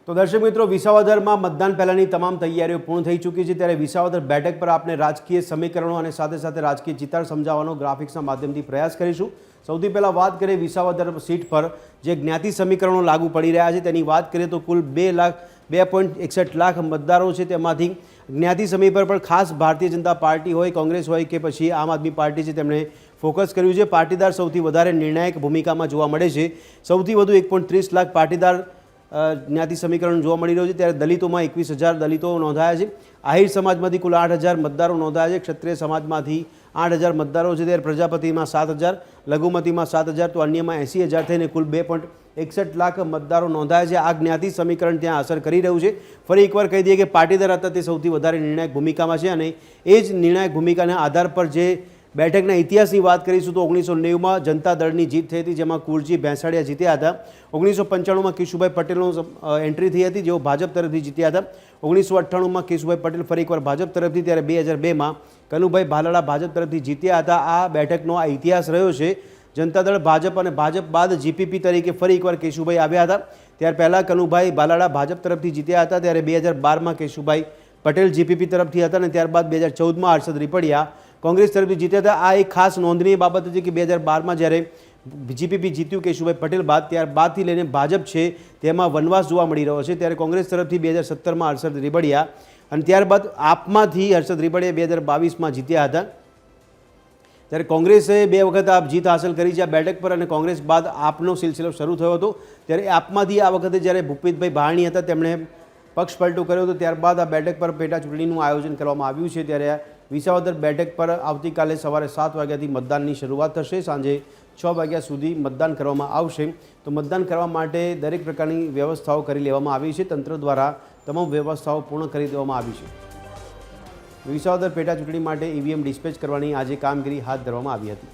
તો દર્શક મિત્રો, વિસાવદરમાં મતદાન પહેલાની તમામ તૈયારીઓ પૂર્ણ થઈ ચૂકી છે। ત્યારે વિસાવદર બેઠક પર આપણે રાજકીય સમીકરણો અને સાથે સાથે રાજકીય ચિતાર સમજાવવાનો ગ્રાફિક્સના માધ્યમથી પ્રયાસ કરીશું। સૌથી પહેલાં વાત કરીએ વિસાવદર સીટ પર જે જ્ઞાતિ સમીકરણો લાગુ પડી રહ્યા છે તેની વાત કરીએ તો કુલ 2.61 લાખ મતદારો છે। તેમાંથી જ્ઞાતિ સમીકરણ પર ખાસ ભારતીય જનતા પાર્ટી હોય, કોંગ્રેસ હોય કે પછી આમ આદમી પાર્ટી છે તેમણે ફોકસ કર્યું છે। પાટીદાર સૌથી વધારે નિર્ણાયક ભૂમિકામાં જોવા મળે છે। સૌથી વધુ 1.30 લાખ પાટીદાર જ્ઞાતિ સમીકરણ જોવા મળી રહ્યું છે। ત્યારે દલિતોમાં 21,000 દલિતો નોંધાયા છે। આહિર સમાજમાંથી કુલ 8,000 મતદારો નોંધાયા છે। ક્ષત્રિય સમાજમાંથી 8,000 મતદારો છે। ત્યારે પ્રજાપતિમાં 7,000, લઘુમતીમાં 7,000 તો અન્યમાં 80,000 થઈને કુલ 2.61 લાખ મતદારો નોંધાયા છે। આ જ્ઞાતિ સમીકરણ ત્યાં અસર કરી રહ્યું છે। ફરી એકવાર કહી દઈએ કે પાટીદાર હતા તે સૌથી વધારે નિર્ણાયક ભૂમિકામાં છે અને એ જ નિર્ણાયક ભૂમિકાના આધાર પર જે બેઠકના ઇતિહાસની વાત કરીશું તો 1990માં જનતા દળની જીત થઈ હતી, જેમાં કુરજી ભેંસાડિયા જીત્યા હતા। 1995માં કેશુભાઈ પટેલનો એન્ટ્રી થઈ હતી, જેઓ ભાજપ તરફથી જીત્યા હતા। 1998માં કેશુભાઈ પટેલ ફરી એકવાર ભાજપ તરફથી, ત્યારે 2002માં કનુભાઈ ભાલાળા ભાજપ તરફથી જીત્યા હતા। આ બેઠકનો આ ઇતિહાસ રહ્યો છે। જનતા દળ ભાજપ અને ભાજપ બાદ જીપીપી તરીકે ફરી એકવાર કેશુભાઈ આવ્યા હતા। ત્યાર પહેલાં કનુભાઈ ભાલાળા ભાજપ તરફથી જીત્યા હતા, ત્યારે 2012માં કેશુભાઈ પટેલ જીપીપી તરફથી હતા અને ત્યારબાદ 2014માં હર્ષદ રીપડિયા કોંગ્રેસ તરફથી જીત્યા હતા। આ એક ખાસ નોંધનીય બાબત હતી કે 2012માં જ્યારે જીપીપી જીત્યું કેશુભાઈ પટેલ બાદ, ત્યારબાદથી લઈને ભાજપ છે તેમાં વનવાસ જોવા મળી રહ્યો છે। ત્યારે કોંગ્રેસ તરફથી 2017માં હર્ષદ રીપડિયા અને ત્યારબાદ આપમાંથી હર્ષદ રીપડિયા 2022માં જીત્યા હતા। ત્યારે કોંગ્રેસે 2 વખત આપ જીત હાંસલ કરી છે આ બેઠક પર અને કોંગ્રેસ બાદ આપનો સિલસિલો શરૂ થયો હતો। ત્યારે આપમાંથી આ વખતે જ્યારે ભૂપેન્દ્રભાઈ ભાણી હતા તેમણે પક્ષ પલટો કર્યો હતો, ત્યારબાદ આ બેઠક પર પેટા ચૂંટણીનું આયોજન કરવામાં આવ્યું છે। ત્યારે વિસાવદર બેઠક પર આવતીકાલે સવારે 7 વાગ્યાથી મતદાનની શરૂઆત થશે, સાંજે 6 વાગ્યા સુધી મતદાન કરવામાં આવશે। તો મતદાન કરવા માટે દરેક પ્રકારની વ્યવસ્થાઓ કરી લેવામાં આવી છે। તંત્ર દ્વારા તમામ વ્યવસ્થાઓ પૂર્ણ કરી દેવામાં આવી છે। વિસાવદર પેટા ચૂંટણી માટે ઈવીએમ ડિસ્પેચ કરવાની આજે કામગીરી હાથ ધરવામાં આવી હતી।